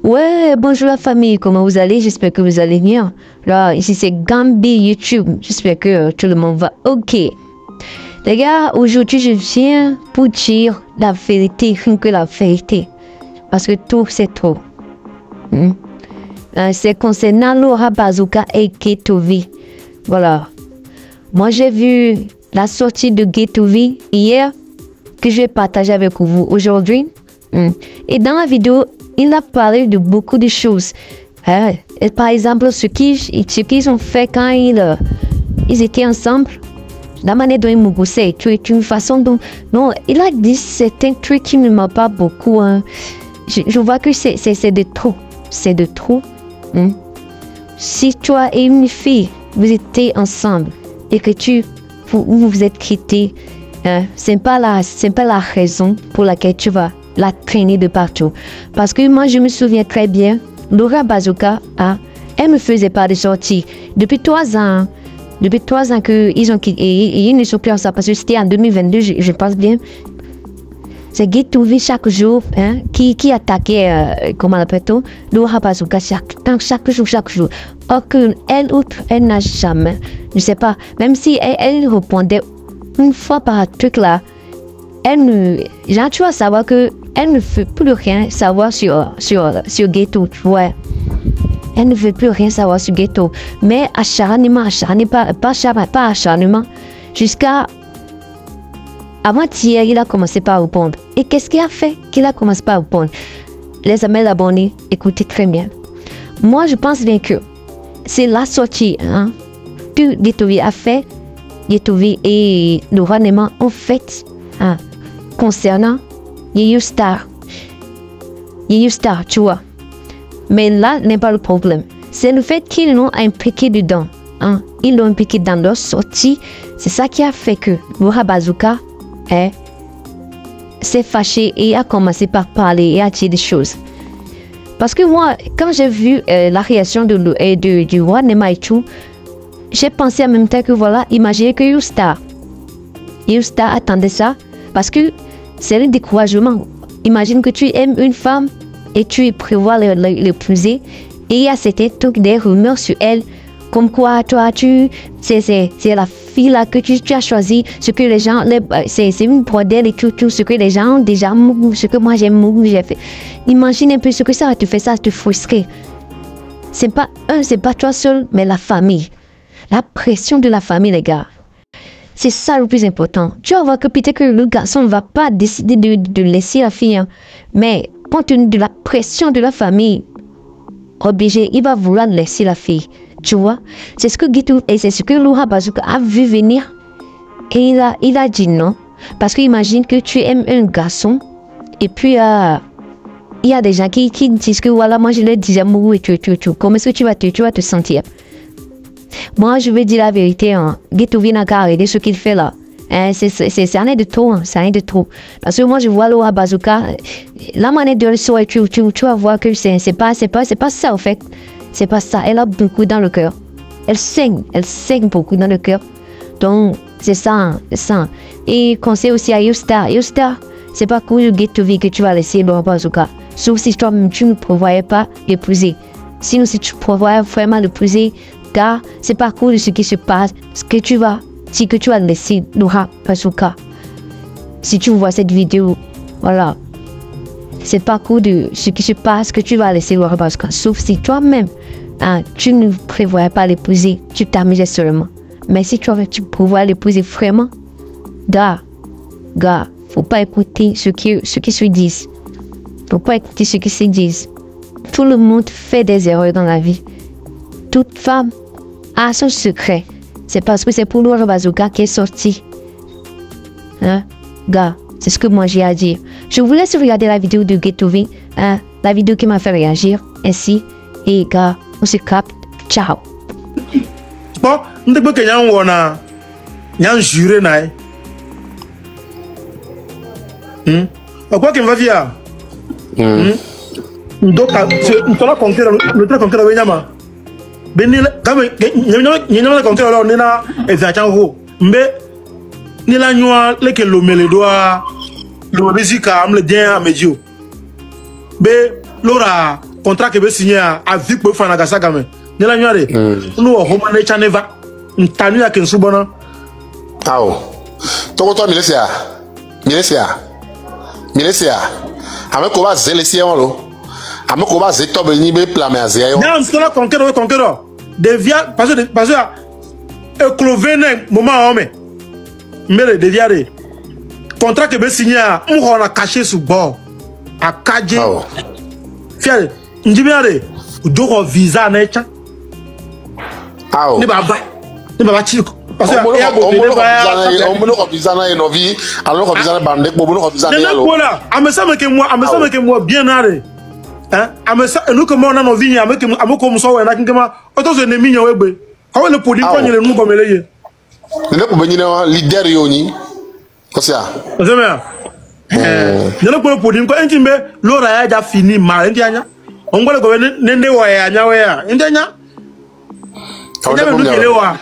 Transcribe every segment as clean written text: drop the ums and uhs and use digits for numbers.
Ouais, bonjour la famille, comment vous allez? J'espère que vous allez bien. Là, ici c'est Gambi YouTube. J'espère que tout le monde va ok. Les gars, aujourd'hui je viens pour dire la vérité, rien que la vérité. Parce que tout c'est trop. C'est concernant Laura Bazooka et Ghetto-V. Voilà. Moi j'ai vu la sortie de Ghetto-V hier que je vais partager avec vous aujourd'hui. Et dans la vidéo, il a parlé de beaucoup de choses. Et par exemple, ce qu'ils ont fait quand ils étaient ensemble, la manière dont ils me goussaient, c'est une façon dont... Non, il a dit certains trucs qui ne m'ont pas beaucoup. Je vois que c'est de trop. C'est de trop. Si toi et une fille, vous étiez ensemble et que vous vous êtes quittés, c'est pas la raison pour laquelle tu vas la traîner de partout. Parce que moi, je me souviens très bien, Laura Bazooka, elle me faisait pas de sortie. Depuis 3 ans qu'ils ont quitté, et ils ne sont plus ensemble, parce que c'était en 2022, je pense bien. C'est Ghetto-V chaque jour, qui attaquait, comment l'appelle-t-on, Laura Bazooka chaque jour. Or que elle n'a jamais, je sais pas, même si elle répondait une fois par truc là, genre, tu vas savoir que elle ne veut plus rien savoir sur Ghetto, ouais. Elle ne veut plus rien savoir sur Ghetto. Mais pas acharnement. Jusqu'à avant-hier, il a commencé par répondre. Et qu'est-ce qu'il a fait qu'il a commencé par répondre? Les amis abonnés, écoutez très bien. Moi, je pense bien que c'est la sortie que Ghetto-V a fait. Ghetto-V et le Rwanda ont fait concernant Yeyo Star, tu vois. Mais là n'est pas le problème. C'est le fait qu'ils l'ont impliqué dedans. Ils l'ont impliqué dans leur sortie. C'est ça qui a fait que Laura Bazooka s'est fâché et a commencé par parler et à dire des choses. Parce que moi, quand j'ai vu la réaction du roi Nema et tout, j'ai pensé en même temps que voilà, imaginez que Yeyo Star attendait ça parce que c'est le découragement. Imagine que tu aimes une femme et tu prévois l'épouser et il y a certains trucs, des rumeurs sur elle, comme quoi toi c'est la fille là que tu as choisi, ce que les gens, c'est une bordel et tout, ce que les gens ont déjà, ce que moi j'ai fait. Imagine un peu ce que ça te fait, ça te frustrer. C'est pas toi seul, mais la famille. La pression de la famille, les gars. C'est ça le plus important. Tu vas voir que peut-être que le garçon ne va pas décider de laisser la fille. Mais compte tenu de la pression de la famille, obligé, il va vouloir laisser la fille. Tu vois? C'est ce que Ghetto et c'est ce que Laura Bazooka a vu venir. Et il a dit non. Parce que imagine que tu aimes un garçon. Et puis, il y a des gens qui disent que voilà, moi je l'ai déjà mouru et tout. Comment est-ce que tu vas te sentir? Moi, je vais dire la vérité, Ghetto-V n'a qu'à arrêter ce qu'il fait là. C'est rien de trop, c'est rien de trop. Parce que moi, je vois Laura Bazooka, la manière de le soir, tu vas voir que c'est pas ça en fait. C'est pas ça. Elle a beaucoup dans le cœur. Elle saigne beaucoup dans le cœur. Donc, c'est ça. Et conseil aussi à Yeyo Star, c'est pas cool Ghetto-V que tu vas laisser Laura Bazooka. Sauf si toi-même tu ne prévoyais pas l'épouser. Sinon, si tu prévoyais vraiment l'épouser, car c'est pas cool ce qui se passe, si tu vas laisser Laura Bazooka. Si tu vois cette vidéo, voilà. C'est pas cool de ce qui se passe que tu vas laisser Laura Bazooka. Sauf si toi-même, tu ne prévoyais pas l'épouser, tu t'amusais seulement. Mais si tu prévois l'épouser vraiment, gars, faut pas écouter ce qui se disent. Faut pas écouter ce qui se disent. Tout le monde fait des erreurs dans la vie. Toute femme a son secret. C'est parce que c'est pour Laura Bazooka qui est sortie. Gars, c'est ce que moi j'ai à dire. Je vous laisse regarder la vidéo de Ghetto-V, la vidéo qui m'a fait réagir. Ainsi, et gars, on se capte. Ciao. Bon, on ne peut pas jurer. Quoi qu'il va dire? Donc, tu as compté le truc concret avec Yama. Benila, comme il y a compté alors, on est là, exactement. Mais, ni la nuit, les que l'homme le doit, le musique a amené bien à mes yeux. Mais, Laura, contrat que be signé à vie pour faire Nagasaka mais ne la nyare nous home na chaneva ntanu ya kensu bona awo to Milesia ame ko ba zele si lo ame ko ba zeto be ni be plan me azia yo non c'est la conquérant devia parce que clovene moment homme mais deviare contrat que be signé à on a caché sous bord à Kadje fier njimiare do visa na echa awo ni baba chi parce que on me visa na enovi alors visa na bande ko no visa na lo voilà amesa me ke moi bien are hein amesa nous que moi na no vinya ameko muso we na kinkema otozo ne minya wegbe awo le podi ko nyele nu ko meleye ne ko benyi na leader yo ni ko sia ozeme ne ko podi ko entimbe lora ya ja fini ma ndi anya ongole ko nende wa ya nya we ya ndi anya Enyame nukele wa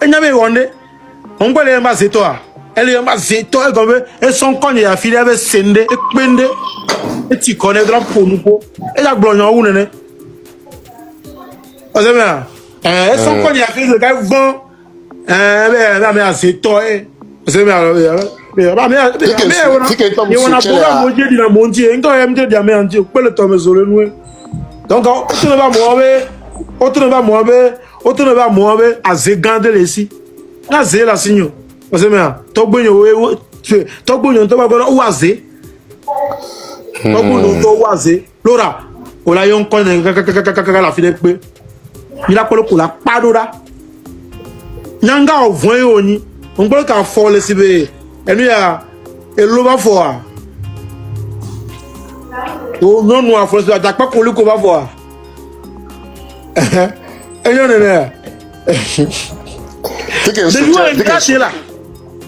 enyame wonde ongole mba zeto a ele mba zeto e gombe e son konye ya fili ave sende e pende e ti kone grand ponuko e ya glonyo wu nene ozeme e son konye ya fili ga von be me zeto e ozeme ba me e wona boga moje di na monti e ngo em je di ame anti pele to me zole nu donc o to ne ba mo be azegande lesi na ze la sinyo ozeme to gbenyo we to gbenyo to ba go o waze to gbenyo to waze lora o la yon kon la fi de pe ni la polo ko la padora nyanga o von e oni on gbo ka fo le sibe enu ya elo ba fo a o no no afo se ta pa ko lu ko ba fo a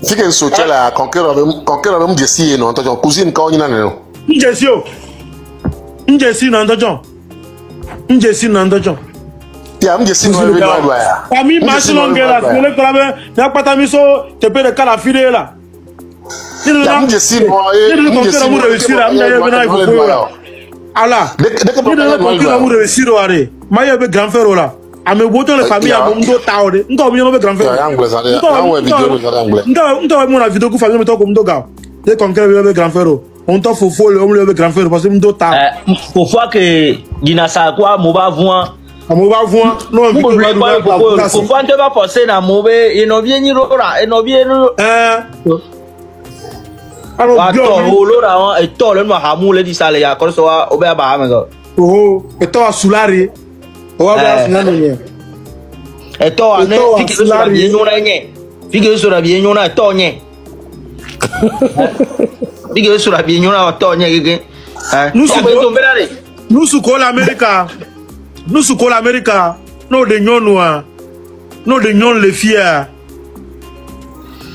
Fique soutien la conquérant même Jessie non ton cousine quand on a non Jessie non don Jessie non don ya Jessie non le doit ya ami masilongela le kolabe na pata miso te pe de kala fide la ya Jessie non Jessie mo réussir am na yebena ko ala de réussir are ma yebe grand frère la ame boto le famille am ndo taode ndo mi no be grand frère ndo mo na vidéo ku famille me to ko ndo ga de conquérir be grand frère on to fofo le be grand frère parce que ndo ta fofo que dinasa kwa mo ba voan mo ba voan no fofo ante ba penser na mo be eno bien ni lora eno bien alors lora on et to le no hamu le di sale ya ko so o be ba me go et to sulari o ba na no nye et to ane fiki so la bien nyona nye fiki so la bien nyona to nye fiki so la bien nyona to nye gege nous sous l'Amérique no de nyonwa no de nyon le fier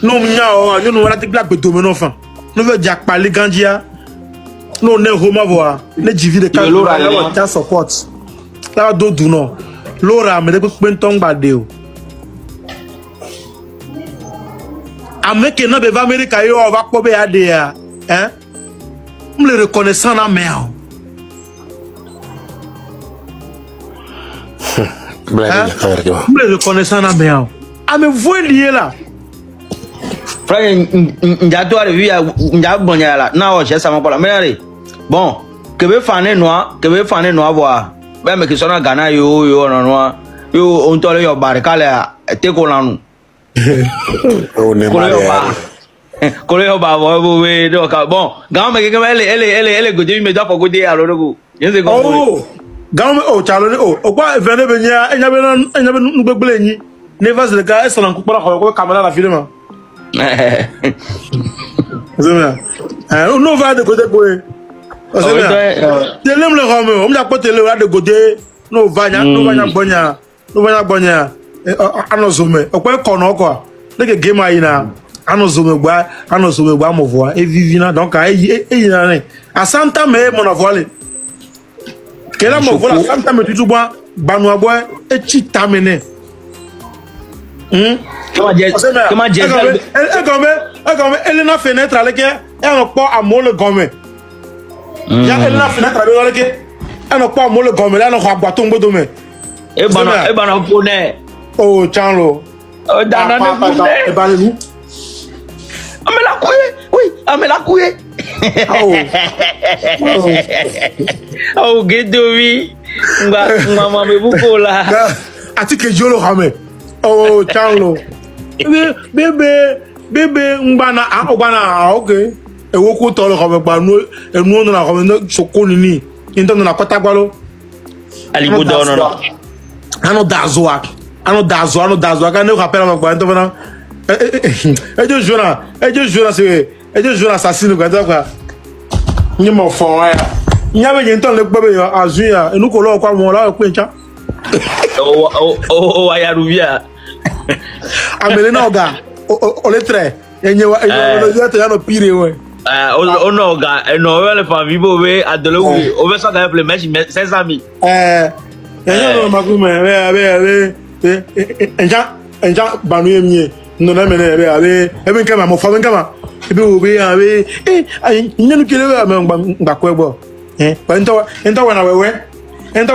no mnyao nyonu wala tikla pe domino fan no ve jak pali gandia no ne homa voa ne jivi de ka ta support ta do du no lora me de pe nton gbade o ameke na be va America yo va ko be ade ya me le reconnaissant na mère me le reconnaissant na mère ame voye lié là frère njato a vu njabonya la na o chesa makola mais bon que be fané noir voir ba me que sona Ghana yo no yo on tole yo barkala te ko lanu o ne ma Korea ba bo we do ka bon gawo me ke ele go je me da ko de alo go yense ko oh gawo me o chalo ni o kwa vene be nya enya be nu gbegbele yin ne va se ka esalan ku para ko camera la film Zema no va de côté boy Zema de lem le rome o mja pote le de côté no va nya bonya anozume o kwa kono kwa le game ayi na anozume gba mo voix et vivina donc ayi na ne asanta me mon voile kela mo voila santa me tutu bois banwa boy e chita mene comment dire elle na fenêtre avec elle on pas amour le gomme ya elle na fenêtre avec ano pa mo le gomme ano kwa gbato ngbodo me e bana pone oh chanlo o dana ne pone e ba le nu amela kuye oui amela kuye oh gedovi ngwa me bukola ati ke jolo hame oh chanlo bebe ngbana okay ewo ko tolo ko gba nu enu no na ko no sokoni ni into na kota gbalo ali go do no ano dazo ka ne ko apela mo gba into na ejo jona assassino gba ta kwa ni mo fo ya nya be into le gbe yo azu ya enu ko lo kwa mo la pe ncha o ayarubia amele na oga o le tre enye wa ya no pire we o no ga no we le fa vivo we adolo we o ve so ga play match 500,000 enye no magume we enja banu emie no na mene be nke ma mo fa nke ma ebe o be nyenu kele we ngba ko egbo pa ento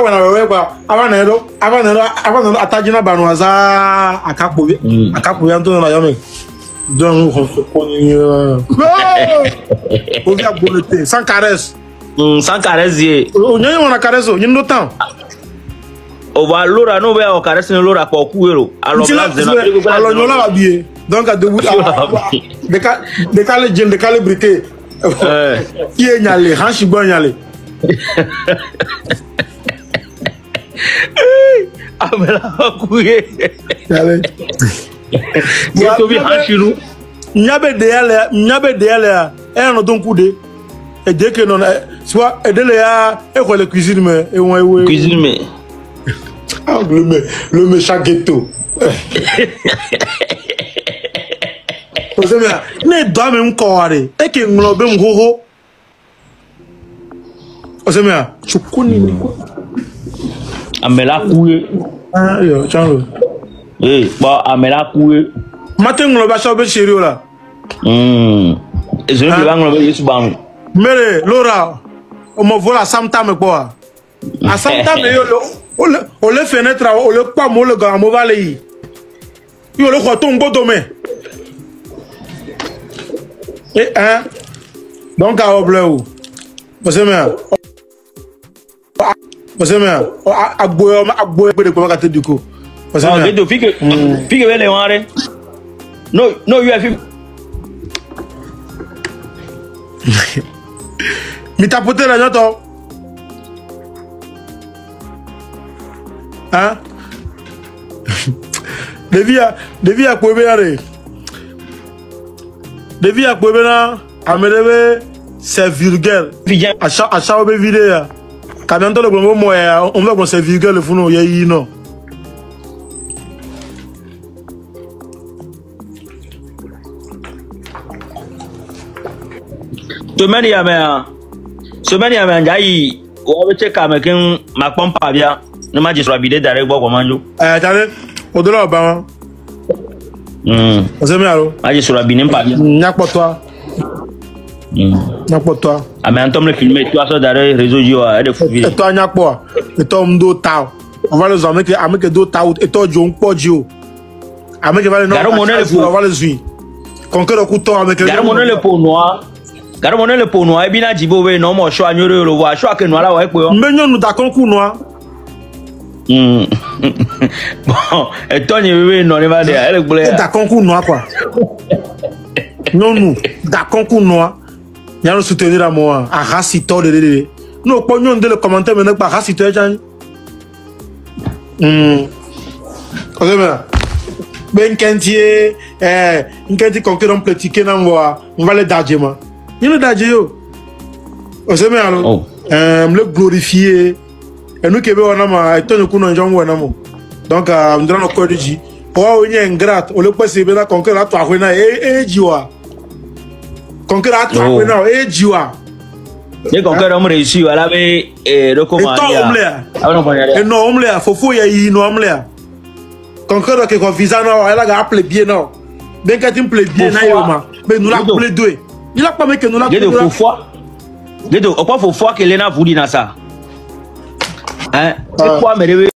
wa na wewe kwa abana ero atajina banu aza akapo ya ntona na yome don on se connaît o via bonité sans caresse ye o nyanyo wana caresse o nyindo tan o va lora no be o caresse no lora ko kuero alo nyola ba bié donc à debout de kale brité qui est nyalé hanchi bon nyalé amela kuye nyalé to bi hashiru nyabe de yale no don kude e de ke non soit e de le ya e ko le cuisine me e won cuisine me le méchant ghetto o se ne do me nko are e ke nlo be mhoho o se me chukuni ni amela kuye yo chanlo ba amela kuye matin nglo ba so be sérieux là ezo bi banglo be yesu bang mere lora o mo vola samta me po a samta me yo o le fenêtre o le pa mo le ga mo va le yi yo le ko to ngbodo me donc a obleu você me agbo de ko ka te diko você me gedo fique bele ware no you have mi tapoter la nyoto devia ko be are devia ko be na amerebe c'est vulgaire à chaque be vidéo quand on le bon mo on va bon c'est vulgaire le fou no yi no Semaine ya me njai o be check amekin makpon pabia no ma jisura bide dare gbo ko manjo tale odola ba o se mi aro ma jisura bine pabia nyapo toi ame antom le filmer tu aso dare réseau jo a de fu e to nyapo e to mdo ta on va les ameke do ta e to jo npo ji o ameke va le no on va les zui conquer ku to ameke garo monele po noa garo monele po noa e bina jibo we no mo sho anyore lo wa sho akenu ala wa e pe o mbenyo nu da kon ku noa bon et Tony we no ne va de elle gbole da kon ku noa quoi non da kon ku noa ya no soutenir à moi a rasito de no po nyon de le commentaire mais pas rasito jan Osemena ben kentie nkenti conquérant politique na moi on va le dajema ni le daje yo Osemena le glorifier et nous kebe wana ma etonyo kuno njongo wana mo donc ndra no ko diji o onye ingrat o le pese be na conquérant to ahwe na jiwa conquérant to ahwe na jiwa ye conquérant mo réussi wala be recommandé et non omlea fofo ya yi no omlea conquérant que visa na ela ga appeler bien non ben ka tim play bien na yo ma mais nous la play deux il a pas mais que nous la Gedo fofo que lena vudi na ça hein, et quoi, mais